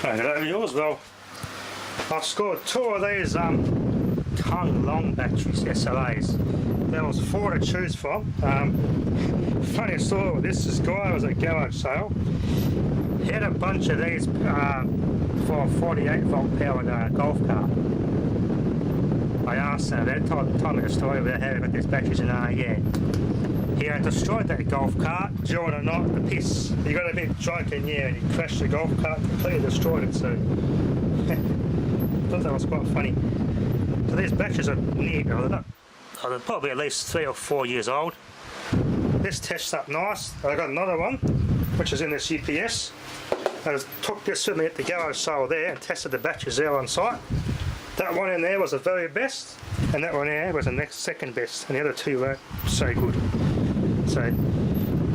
Okay, yours. Well, I've scored 2 of these tongue long batteries, SLAs. There was 4 to choose from. Funny story with this guy was at a garage sale. He had a bunch of these for a 48 volt powered golf cart. I asked him at that time of the story about how he got these batteries, and yeah, he had destroyed that golf cart during the night, the piss. He got a bit drunk in here and he crashed the golf cart, completely destroyed it, so I thought that was quite funny. So these batteries are they're probably at least 3 or 4 years old. This tests up nice. I got another one which is in this UPS. I took this with me at the garage sale there and tested the batteries there on site. That one in there was the very best, and that one there was the next second best, and the other 2 weren't so good. So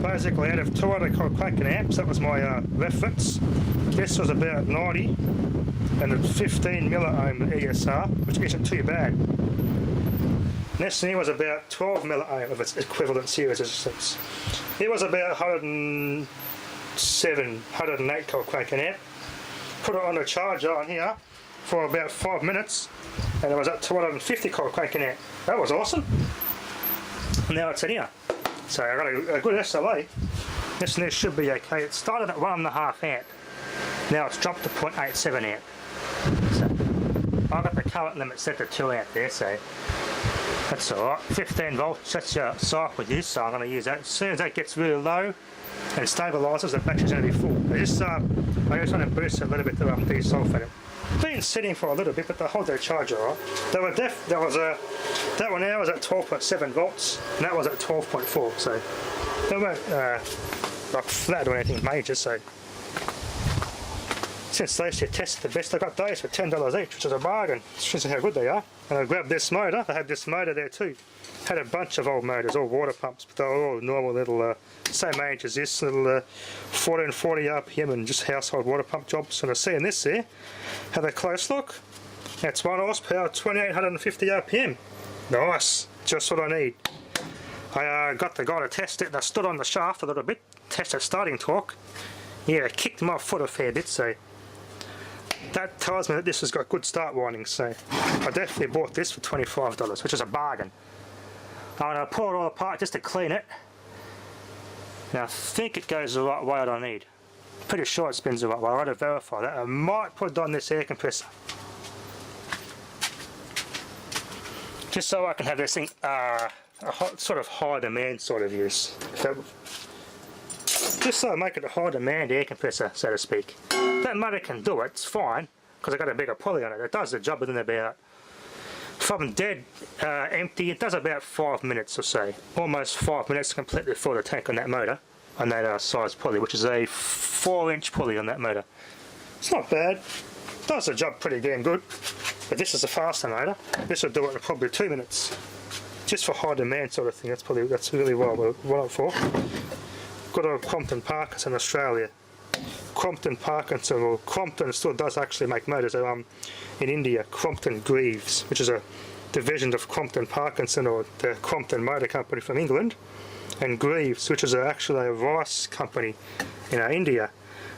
basically, out of 200 Crompton amps, that was my reference. This was about 90, and a 15 milliohm ESR, which isn't too bad. This here was about 12 milliohm of its equivalent series resistance. It was about 107, 108 Crompton amp. Put it on the charger on here for about 5 minutes, and it was up to 250 Crompton amp. That was awesome. Now it's in here. So I got a good SLA. This one should be okay. It started at 1.5 amp. Now it's dropped to 0.87 amp. So I got the current limit set to 2 amp there, so that's alright. 15 volts, that's your cycle use, so I'm going to use that. As soon as that gets really low and stabilises, the battery's going to be full. I just want to boost it a little bit to desulfate it. Been sitting for a little bit, but they hold their charge alright. That one there was at 12.7 volts, and that was at 12.4, so they weren't like flat or anything major. So since those 2 tested the best, I got those for $10 each, which is a bargain. Shows you how good they are. And I grabbed this motor. I had this motor there too. Had a bunch of old motors, all water pumps, but they were all normal little, same age as this, little 1440 RPM and just household water pump jobs. And I see in this there, have a close look. That's 1 horsepower, 2850 RPM. Nice, just what I need. I got the guy to test it, and I stood on the shaft a little bit, tested starting torque. Yeah, it kicked my foot a fair bit, so that tells me that this has got good start windings. So I definitely bought this for $25, which is a bargain. I'm going to pull it all apart just to clean it. Now I think it goes the right way that I need. Pretty sure it spins the right way. I've got to verify that. I might put it on this air compressor, just so I can have this thing a sort of high demand sort of use. Just so I make it a high demand air compressor, so to speak. That motor can do it, it's fine, because I've got a bigger pulley on it. It does the job within about, from dead empty, it does about 5 minutes or so. Almost 5 minutes to completely fill the tank on that motor, on that size pulley, which is a 4-inch pulley on that motor. It's not bad, does the job pretty damn good, but this is a faster motor. This will do it in probably 2 minutes. Just for high demand sort of thing, that's really well for. Got a Crompton Parkinson in Australia. Crompton Parkinson, or Crompton still does actually make motors in India. Crompton Greaves, which is a division of Crompton Parkinson, or the Crompton Motor Company from England, and Greaves, which is actually a rice company in India.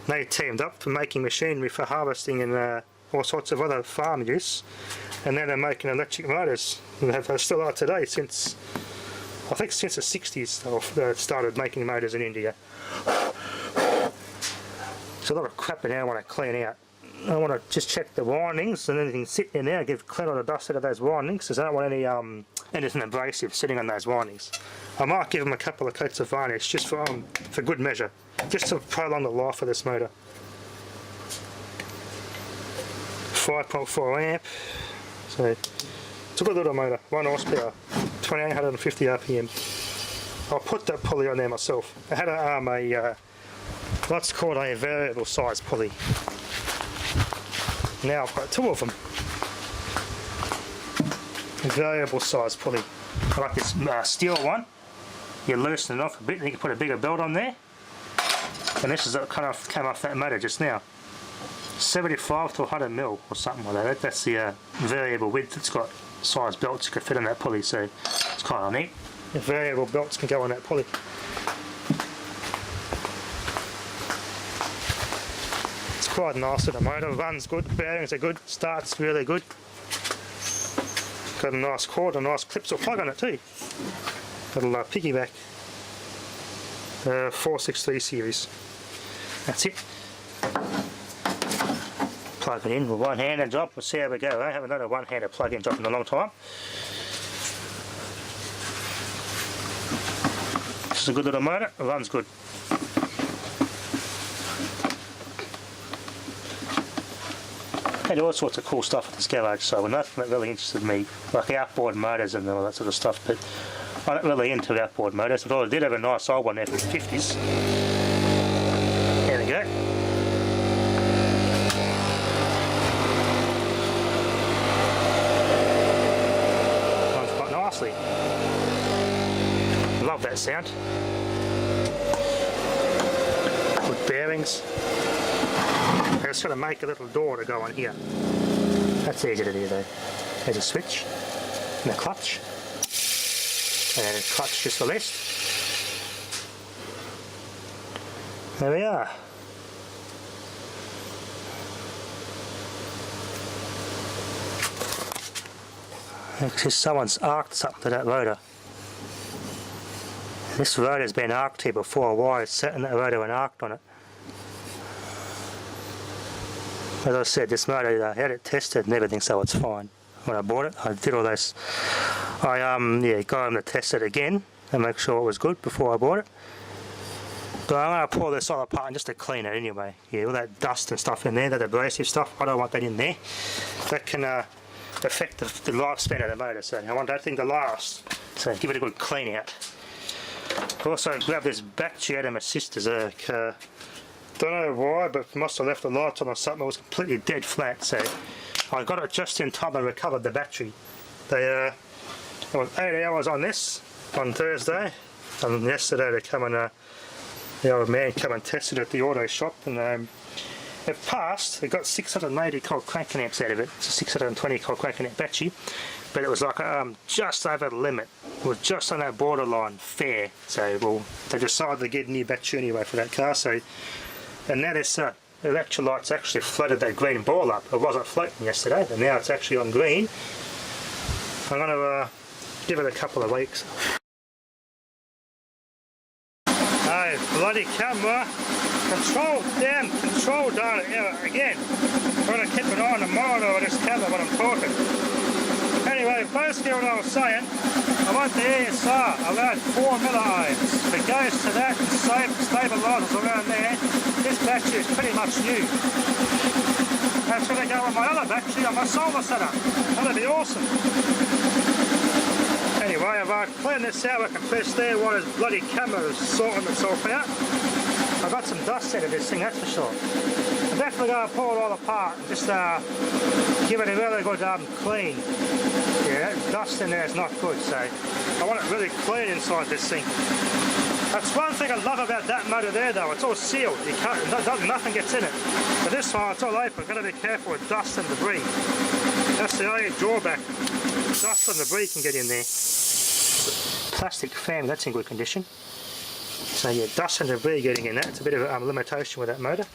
They teamed up for making machinery for harvesting and all sorts of other farm use, and now they're making electric motors. And they still are today, since I think since the 60s they started making motors in India. There's a lot of crap in there I want to clean out. I want to just check the windings and anything sitting in there, clean all the dust out of those windings, because I don't want any anything abrasive sitting on those windings. I might give them a couple of coats of varnish just for good measure, just to prolong the life of this motor. 5.4 amp, so it's a good little motor, 1 horsepower, 2850 RPM. I'll put that pulley on there myself. I had a what's called a variable size pulley. Now I've got 2 of them. A variable size pulley. I like this steel one. You loosen it off a bit and you can put a bigger belt on there. And this is kind of came off that motor just now. 75 to 100 mil or something like that. That's the variable width. It's got size belts you can fit on that pulley, so it's kind of neat. The variable belts can go on that pulley. quite nice with the motor, runs good, bearings are good, starts really good. Got a nice cord, a nice clips or plug on it too. Little piggyback. 463 series. That's it. Plug it in with one-handed job. We'll see how we go. I haven't done a one-handed plug-in job in a long time. This is a good little motor. It runs good. They do all sorts of cool stuff at this garage, so nothing that really interested me, like outboard motors and all that sort of stuff, but I'm not really into outboard motors, but I did have a nice old one there from the 50s. There we go. Runs quite nicely. Love that sound. Good bearings. I just got to make a little door to go on here. That's easy to do though. There's a switch and a clutch. And a clutch just released. There we are. Because someone's arced something to that rotor. This rotor's been arced here before. Why it's sitting that rotor and arced on it? As I said, this motor, I had it tested and everything, so it's fine. When I bought it, I did all this. I got him to test it again and make sure it was good before I bought it. But I'm going to pull this all apart just to clean it anyway. Yeah, all that dust and stuff in there, that abrasive stuff, I don't want that in there. That can affect the lifespan of the motor, so I want that thing to last. So give it a good clean out. Also grab this battery out of my sister's. Don't know why, but must have left the lights on or something. It was completely dead flat, so I got it just in time and recovered the battery. It was 8 hours on this on Thursday, and yesterday they come and the old man came and tested it at the auto shop, and it passed. It got 680 cold cranking amps out of it. It's a 620 cold cranking amp battery, but it was like just over the limit. It was just on that borderline fair. So well, they decided to get a new battery anyway for that car. So. And now this electrolyte's actually floated that green ball up. It wasn't floating yesterday, and now it's actually on green. I'm going to give it a couple of weeks. Hey, bloody camera! Control down again. I'm going to keep an eye on the monitor of this camera when I'm talking. Anyway, basically what I was saying, I want the ESR around 4 milliohms. If it goes to that and stabilises around there, this battery is pretty much new. That's going to go on my other battery on my solar setup. That'll be awesome. Anyway, if I clean this out, I can press there while this bloody camera is sorting itself out. I've got some dust out of this thing, that's for sure. I'm definitely going to pull it all apart and just give it a really good clean. Yeah, that dust in there is not good, so I want it really clean inside this thing. That's one thing I love about that motor there though, it's all sealed, you can't, nothing gets in it. But this one, it's all open, got to be careful with dust and debris. That's the only drawback, dust and debris can get in there. Plastic fan, that's in good condition. So yeah, dust and debris getting in that, it's a bit of a limitation with that motor.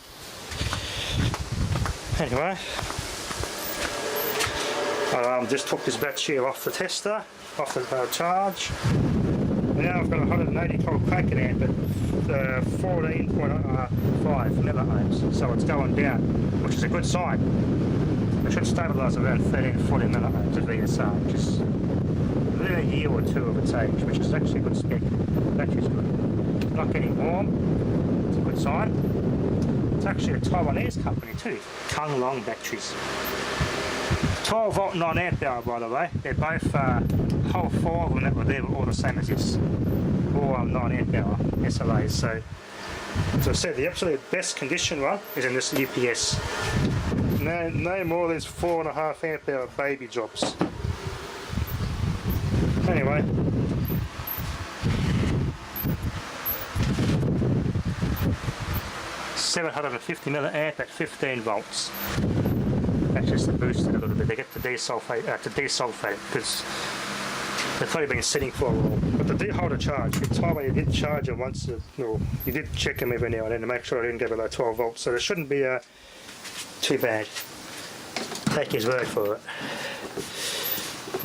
Anyway, I just took this battery off the tester, off the charge. Now I've got 180 cold cranking amp at 14.5 milliohms, so it's going down, which is a good sign. It should stabilise around 13 to 40 milliohms of VSR, which is within a year or two of its age, which is actually a good spec. The battery's good. Not getting warm, it's a good sign. It's actually a Taiwanese company too, Kung Long batteries. 12 volt 9 amp hour, by the way. They're both, whole 4 of them that were there were all the same as this. All 9 amp hour SLAs. So, as I said, the absolute best condition one is in this UPS. No more than 4.5 amp hour baby jobs. Anyway. $750 milliamp at 15 volts. That's just to boost it a little bit. They get to desulfate it because they've probably been sitting for a while. But they do hold a charge. The time when you did charge them once, you did check them every now and then to make sure it didn't go below 12 volts. So there shouldn't be too bad. Take his word for it.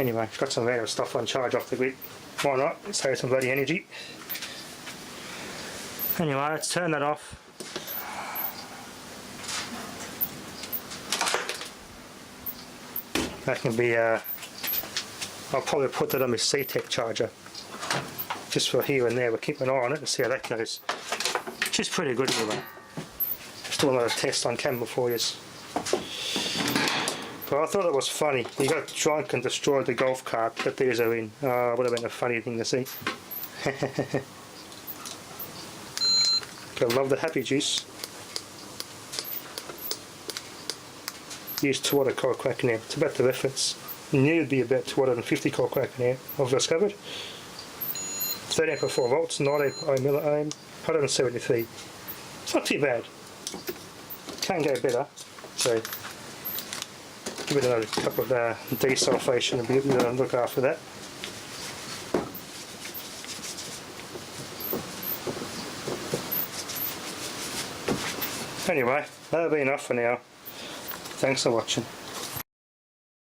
Anyway, got some random stuff on charge off the grid. Why not? Save some bloody energy. Anyway, let's turn that off. That can be, I'll probably put that on my C-Tech charger. Just for here and there, we'll keep an eye on it and see how that goes. Which is pretty good anyway. Just doing another test on camera for you. But I thought it was funny. He got drunk and destroyed the golf cart that these are in. Would have been a funny thing to see. I love the happy juice. Use 2 watt cold crack an amp. It's about the reference. Knew it'd be about 250 cold crack an amp. I've discovered 13.4 volts, 19 milliohm, 173. It's not too bad. Can go better. So give it another couple of desulfation and be look after that. Anyway, that'll be enough for now. Thanks for watching.